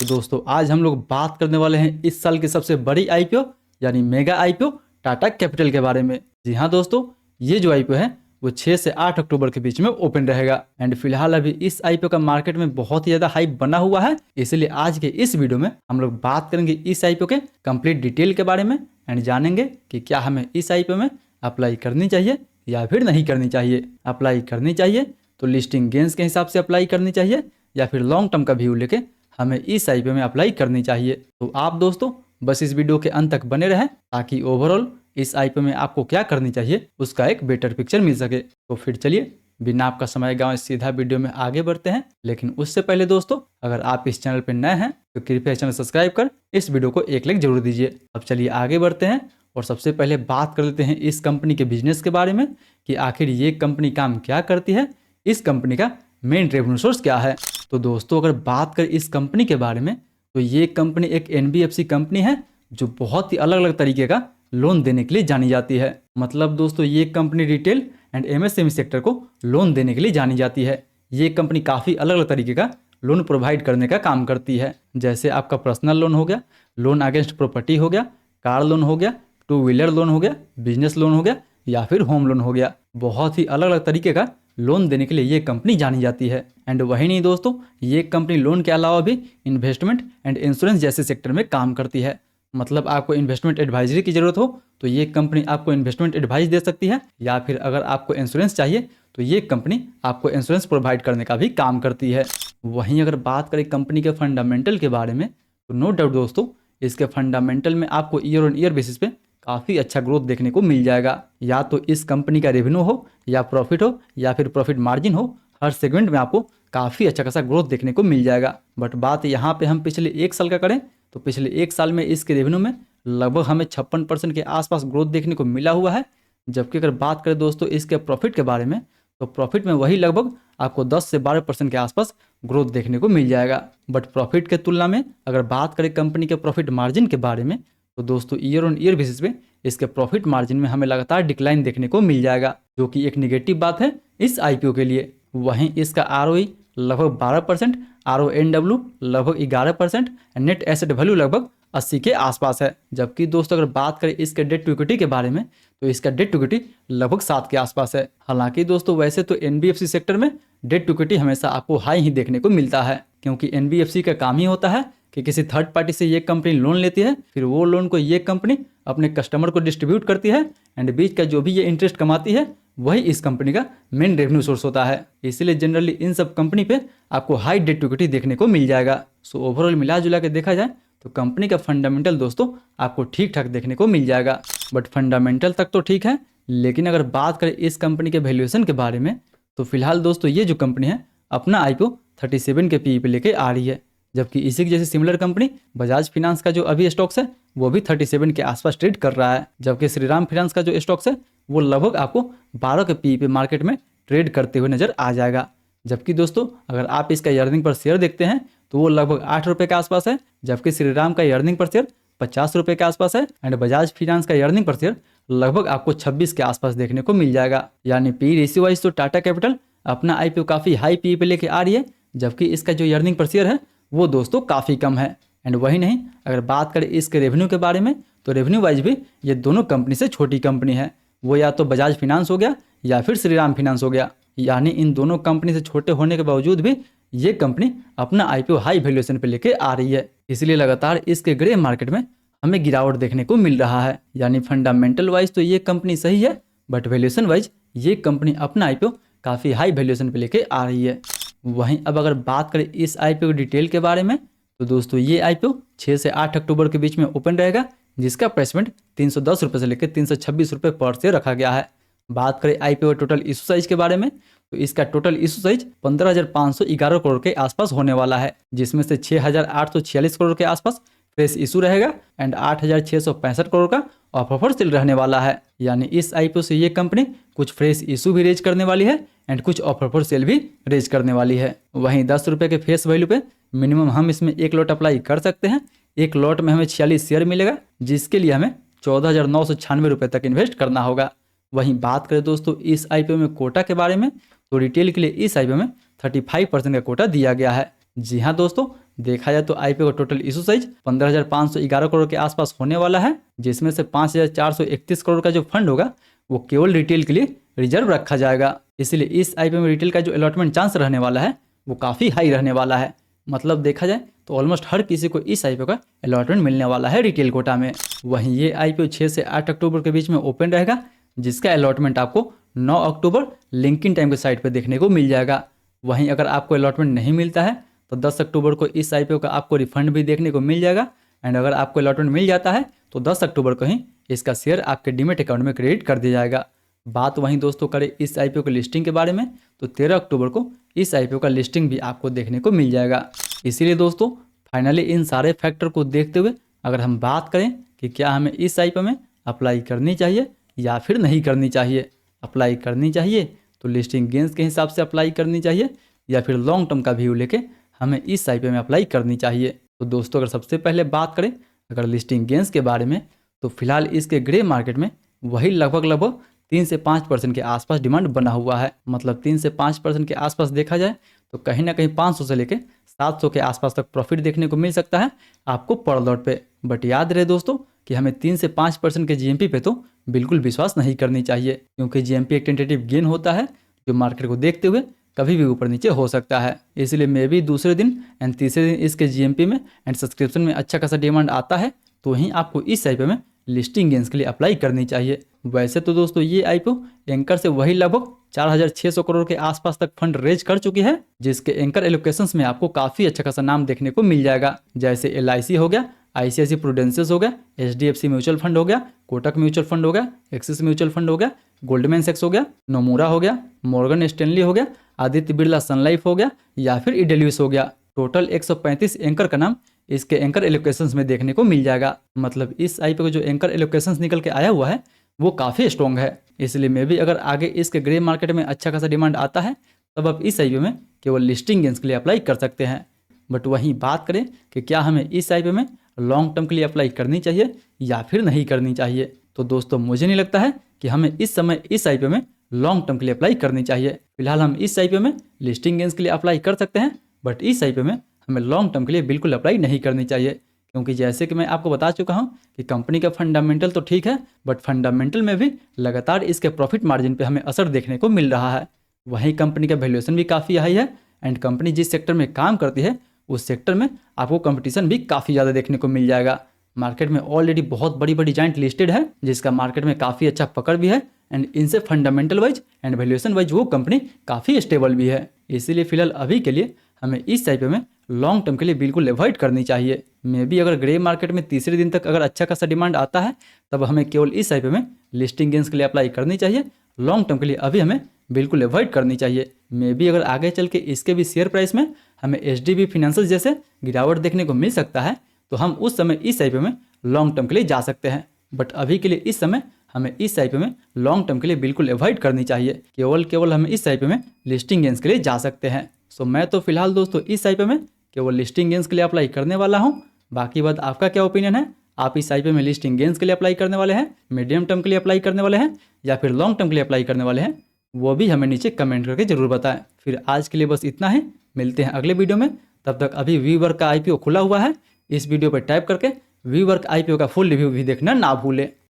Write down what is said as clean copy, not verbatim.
तो दोस्तों आज हम लोग बात करने वाले हैं इस साल की सबसे बड़ी आईपीओ यानी मेगा आईपीओ टाटा कैपिटल के बारे में। जी हाँ दोस्तों, ये जो आईपीओ है वो 6 से 8 अक्टूबर के बीच में ओपन रहेगा एंड फिलहाल अभी इस आईपीओ का मार्केट में बहुत ही ज्यादा हाइप बना हुआ है। इसलिए आज के इस वीडियो में हम लोग बात करेंगे इस आईपीओ के कंप्लीट डिटेल के बारे में एंड जानेंगे कि क्या हमें इस आईपीओ में अप्लाई करनी चाहिए या फिर नहीं करनी चाहिए। अप्लाई करनी चाहिए तो लिस्टिंग गेंस के हिसाब से अप्लाई करनी चाहिए या फिर लॉन्ग टर्म का व्यू लेके हमें इस आईपीओ में अप्लाई करनी चाहिए। तो आप दोस्तों बस इस वीडियो के अंत तक बने रहें ताकि ओवरऑल इस आईपीओ में आपको क्या करनी चाहिए उसका एक बेटर पिक्चर मिल सके। तो फिर चलिए बिना आपका समय गंवाए सीधा वीडियो में आगे बढ़ते हैं। लेकिन उससे पहले दोस्तों अगर आप इस चैनल पर नए हैं तो कृपया चैनल सब्सक्राइब कर इस वीडियो को एक लाइक जरूर दीजिए। अब चलिए आगे बढ़ते हैं और सबसे पहले बात कर लेते हैं इस कंपनी के बिजनेस के बारे में कि आखिर ये कंपनी काम क्या करती है, इस कंपनी का मेन रेवेन्यू सोर्स क्या है। तो दोस्तों अगर बात करें इस कंपनी के बारे में तो ये कंपनी एक एनबीएफसी कंपनी है जो बहुत ही अलग अलग तरीके का लोन देने के लिए जानी जाती है। मतलब दोस्तों ये company retail and MSME sector को लोन देने के लिए जानी जाती है। ये कंपनी काफ़ी अलग अलग तरीके का लोन प्रोवाइड करने का काम करती है। जैसे आपका पर्सनल लोन हो गया, लोन अगेंस्ट प्रॉपर्टी हो गया, कार लोन हो गया, 2 व्हीलर लोन हो गया, बिजनेस लोन हो गया या फिर होम लोन हो गया। बहुत ही अलग अलग तरीके का लोन देने के लिए ये कंपनी जानी जाती है। एंड वही नहीं दोस्तों, ये कंपनी लोन के अलावा भी इन्वेस्टमेंट एंड इंश्योरेंस जैसे सेक्टर में काम करती है। मतलब आपको इन्वेस्टमेंट एडवाइजरी की जरूरत हो तो ये कंपनी आपको इन्वेस्टमेंट एडवाइस दे सकती है या फिर अगर आपको इंश्योरेंस चाहिए तो ये कंपनी आपको इंश्योरेंस प्रोवाइड करने का भी काम करती है। वहीं अगर बात करें कंपनी के फंडामेंटल के बारे में तो नो डाउट दोस्तों इसके फंडामेंटल में आपको ईयर ऑन ईयर बेसिस पे काफ़ी अच्छा ग्रोथ देखने को मिल जाएगा। या तो इस कंपनी का रेवेन्यू हो या प्रॉफिट हो या फिर प्रॉफिट मार्जिन हो, हर सेगमेंट में आपको काफ़ी अच्छा खासा ग्रोथ देखने को मिल जाएगा। बट बात यहाँ पे हम पिछले 1 साल का करें तो पिछले 1 साल में इसके रेवेन्यू में लगभग हमें 56% के आसपास ग्रोथ देखने को मिला हुआ है। जबकि अगर बात करें दोस्तों इसके प्रॉफिट के बारे में तो प्रॉफिट में वही लगभग आपको 10 से 12% के आसपास ग्रोथ देखने को मिल जाएगा। बट प्रॉफिट के तुलना में अगर बात करें कंपनी के प्रॉफिट मार्जिन के बारे में तो दोस्तों ईयर ऑन ईयर बेसिस पे इसके प्रॉफिट मार्जिन में हमें लगातार डिक्लाइन देखने को मिल जाएगा, जो कि एक निगेटिव बात है इस आईपीओ के लिए। वहीं इसका आरओई लगभग 12%, आरओएनडब्ल्यू लगभग 11% एंड नेट एसेट वैल्यू लगभग 80 के आसपास है। जबकि दोस्तों अगर बात करें इसके डेट टू इक्विटी के बारे में तो इसका डेट टू इक्विटी लगभग 7 के आसपास है। हालांकि दोस्तों वैसे तो एनबीएफसी सेक्टर में डेट टू इक्विटी हमेशा आपको हाई ही देखने को मिलता है, क्योंकि एनबीएफसी का काम ही होता है कि किसी थर्ड पार्टी से ये कंपनी लोन लेती है, फिर वो लोन को ये कंपनी अपने कस्टमर को डिस्ट्रीब्यूट करती है एंड बीच का जो भी ये इंटरेस्ट कमाती है वही इस कंपनी का मेन रेवेन्यू सोर्स होता है। इसलिए जनरली इन सब कंपनी पे आपको हाई डेट टू इक्विटी देखने को मिल जाएगा। सो ओवरऑल मिला जुला के देखा जाए तो कंपनी का फंडामेंटल दोस्तों आपको ठीक ठाक देखने को मिल जाएगा। बट फंडामेंटल तक तो ठीक है, लेकिन अगर बात करें इस कंपनी के वैल्यूएशन के बारे में तो फिलहाल दोस्तों ये जो कंपनी है अपना आईपीओ 37 के पीई पे लेके आ रही है। जबकि इसी की जैसे सिमिलर कंपनी बजाज फाइनेंस का जो अभी स्टॉक्स है वो भी 37 के आसपास ट्रेड कर रहा है। जबकि श्रीराम फाइनेंस का जो स्टॉक्स है वो लगभग आपको 12 के पीई पे मार्केट में ट्रेड करते हुए नजर आ जाएगा। जबकि दोस्तों अगर आप इसका अर्निंग पर शेयर देखते हैं तो वो लगभग 8 रुपये के आसपास है, जबकि श्रीराम का अर्निंग पर शेयर 50 रुपये के आसपास है एंड बजाज फाइनेंस का अर्निंग पर शेयर लगभग आपको 26 के आसपास देखने को मिल जाएगा। यानी पी रेशियो वाइज तो टाटा कैपिटल अपना आईपीओ काफ़ी हाई पी पे लेके आ रही है, जबकि इसका जो अर्निंग पर शेयर है वो दोस्तों काफ़ी कम है। एंड वही नहीं अगर बात करें इसके रेवेन्यू के बारे में तो रेवेन्यू वाइज भी ये दोनों कंपनी से छोटी कंपनी है। वो या तो बजाज फाइनेंस हो गया या फिर श्रीराम फाइनेंस हो गया। यानी इन दोनों कंपनी से छोटे होने के बावजूद भी ये कंपनी अपना आईपीओ हाई वैल्यूएशन पे लेके आ रही है। इसलिए लगातार इसके ग्रे मार्केट में हमें गिरावट देखने को मिल रहा है। यानी फंडामेंटल वाइज तो ये कंपनी सही है, बट वैल्यूएशन वाइज ये कंपनी अपना आईपीओ काफ़ी हाई वैल्यूएशन पे लेके आ रही है। वहीं अब अगर बात करें इस आईपीओ डिटेल के बारे में तो दोस्तों ये आईपीओ 6 से 8 अक्टूबर के बीच में ओपन रहेगा, जिसका प्राइसमेंट 310 रुपये से लेकर 326 रुपये पर शेयर रखा गया है। बात करें आईपीओ टोटल इशू साइज के बारे में तो इसका टोटल इशू साइज 15,511 करोड़ के आसपास होने वाला है, जिसमें से 6,846 करोड़ के आसपास फ्रेश इशू रहेगा एंड 8,665 करोड़ का ऑफर सेल रहने वाला है। यानी इस आईपीओ से ये कंपनी कुछ फ्रेश इशू भी रेज करने वाली है एंड कुछ ऑफर सेल भी रेज करने वाली है। वहीं 10 रुपये के फेस वैल्यू पे मिनिमम हम इसमें 1 लॉट अप्लाई कर सकते हैं। 1 लॉट में हमें 46 शेयर मिलेगा, जिसके लिए हमें 14,996 रुपये तक इन्वेस्ट करना होगा। वहीं बात करें दोस्तों इस आईपीओ में कोटा के बारे में तो रिटेल के लिए इस आईपीओ में 35% का कोटा दिया गया है। जी हाँ दोस्तों, देखा जाए तो आईपीओ का टोटल इशू साइज 15,511 करोड़ के आसपास होने वाला है, जिसमें से 5,431 करोड़ का जो फंड होगा वो केवल रिटेल के लिए रिजर्व रखा जाएगा। इसलिए इस आईपीओ में रिटेल का जो अलॉटमेंट चांस रहने वाला है वो काफ़ी हाई रहने वाला है। मतलब देखा जाए तो ऑलमोस्ट हर किसी को इस आईपीओ का अलॉटमेंट मिलने वाला है रिटेल कोटा में। वहीं ये आईपीओ 6 से 8 अक्टूबर के बीच में ओपन रहेगा, जिसका अलॉटमेंट आपको 9 अक्टूबर लिंक्डइन टाइम के साइट पर देखने को मिल जाएगा। वहीं अगर आपको अलॉटमेंट नहीं मिलता है तो 10 अक्टूबर को इस आईपीओ का आपको रिफंड भी देखने को मिल जाएगा। एंड अगर आपको अलॉटमेंट मिल जाता है तो 10 अक्टूबर को ही इसका शेयर आपके डीमेट अकाउंट में क्रेडिट कर दिया जाएगा। बात वहीं दोस्तों करें इस आईपीओ की लिस्टिंग के बारे में तो 13 अक्टूबर को इस आईपीओ का लिस्टिंग भी आपको देखने को मिल जाएगा। इसीलिए दोस्तों फाइनली इन सारे फैक्टर को देखते हुए अगर हम बात करें कि क्या हमें इस आईपीओ में अप्लाई करनी चाहिए या फिर नहीं करनी चाहिए, अप्लाई करनी चाहिए तो लिस्टिंग गेंस के हिसाब से अप्लाई करनी चाहिए या फिर लॉन्ग टर्म का व्यू लेके हमें इस आईपीओ में अप्लाई करनी चाहिए। तो दोस्तों अगर सबसे पहले बात करें अगर लिस्टिंग गेंस के बारे में तो फिलहाल इसके ग्रे मार्केट में वही लगभग 3 से 5% के आसपास डिमांड बना हुआ है। मतलब 3 से 5% के आसपास देखा जाए तो कहीं ना कहीं 500 से लेकर 700 के आसपास तक प्रॉफिट देखने को मिल सकता है आपको पर लॉट पे। बट याद रहे दोस्तों कि हमें 3 से 5% के जीएमपी पे तो बिल्कुल विश्वास नहीं करनी चाहिए, क्योंकि जीएमपी एक टेंटेटिव गेन होता है जो मार्केट को देखते हुए कभी भी ऊपर नीचे हो सकता है। इसलिए मे भी दूसरे दिन एंड तीसरे दिन इसके जीएमपी में एंड सब्सक्रिप्शन में अच्छा खासा डिमांड आता है तो ही आपको इस आईपीओ में लिस्टिंग गेंस के लिए अप्लाई करनी चाहिए। वैसे तो दोस्तों ये आईपीओ एंकर से वही लगभग 4,600 करोड़ के आसपास तक फंड रेज कर चुकी है, जिसके एंकर एलोकेशंस में आपको काफ़ी अच्छा खासा नाम देखने को मिल जाएगा। जैसे LIC हो गया, ICICI प्रूडेंशियल हो गया, HDFC म्यूचुअल फंड हो गया, कोटक म्यूचुअल फंड हो गया, एक्सिस म्यूचुअल फंड हो गया, गोल्डमैन सैक्स हो गया, नोमुरा हो गया, मॉर्गन स्टैनली हो गया, आदित्य बिरला सन लाइफ हो गया या फिर इडेल्यूस हो गया। टोटल 135 एंकर का नाम इसके एंकर एलोकेशंस में देखने को मिल जाएगा। मतलब इस आईपीओ का जो एंकर एलोकेशंस निकल के आया हुआ है वो काफ़ी स्ट्रॉन्ग है। इसलिए मे भी अगर आगे इसके ग्रे मार्केट में अच्छा खासा डिमांड आता है तब आप इस आईपीओ में केवल लिस्टिंग गेंस के लिए अप्लाई कर सकते हैं। बट वहीं बात करें कि क्या हमें इस आईपीओ में लॉन्ग टर्म के लिए अप्लाई करनी चाहिए या फिर नहीं करनी चाहिए, तो दोस्तों मुझे नहीं लगता है कि हमें इस समय इस आईपीओ में लॉन्ग टर्म के लिए अप्लाई करनी चाहिए। फिलहाल हम इस आईपीओ में लिस्टिंग गेंस के लिए अप्लाई कर सकते हैं, बट इस आईपीओ में हमें लॉन्ग टर्म के लिए बिल्कुल अप्लाई नहीं करनी चाहिए, क्योंकि जैसे कि मैं आपको बता चुका हूं कि कंपनी का फंडामेंटल तो ठीक है बट फंडामेंटल में भी लगातार इसके प्रॉफिट मार्जिन पे हमें असर देखने को मिल रहा है। वहीं कंपनी का वैल्यूएशन भी काफ़ी हाई है एंड कंपनी जिस सेक्टर में काम करती है उस सेक्टर में आपको कंपटीशन भी काफ़ी ज़्यादा देखने को मिल जाएगा। मार्केट में ऑलरेडी बहुत बड़ी बड़ी जाइंट लिस्टेड है जिसका मार्केट में काफ़ी अच्छा पकड़ भी है एंड इनसे fundamental wise and valuation wise वो कंपनी काफ़ी स्टेबल भी है। इसीलिए फिलहाल अभी के लिए हमें इस आईपीओ में लॉन्ग टर्म के लिए बिल्कुल अवॉइड करनी चाहिए। मे भी अगर ग्रे मार्केट में तीसरे दिन तक अगर अच्छा खासा डिमांड आता है तब हमें केवल इस आईपीओ में लिस्टिंग गेंस के लिए अप्लाई करनी चाहिए। लॉन्ग टर्म के लिए अभी हमें बिल्कुल अवॉइड करनी चाहिए। मे भी अगर आगे चल के इसके भी शेयर प्राइस में हमें HDB फाइनेंशियल जैसे गिरावट देखने को मिल सकता है तो हम उस समय इस आईपीओ में लॉन्ग टर्म के लिए जा सकते हैं। बट अभी के लिए इस समय हमें इस आईपीओ में लॉन्ग टर्म के लिए बिल्कुल अवॉइड करनी चाहिए। केवल हम इस आईपीओ में लिस्टिंग गेंस के लिए जा सकते हैं। सो मैं तो फिलहाल दोस्तों इस आईपीओ में केवल लिस्टिंग गेंस के लिए अप्लाई करने वाला हूं। बाकी बात आपका क्या ओपिनियन है, आप इस आईपीओ में लिस्टिंग गेंस के लिए अप्लाई करने वाले हैं, मीडियम टर्म के लिए अप्लाई करने वाले हैं या फिर लॉन्ग टर्म के लिए अप्लाई करने वाले हैं, वो भी हमें नीचे कमेंट करके जरूर बताएं। फिर आज के लिए बस इतना ही, मिलते हैं अगले वीडियो में। तब तक अभी वीवर्क का आईपीओ खुला हुआ है, इस वीडियो पर टाइप करके वीवर्क आईपीओ का फुल रिव्यू भी देखना ना भूलें।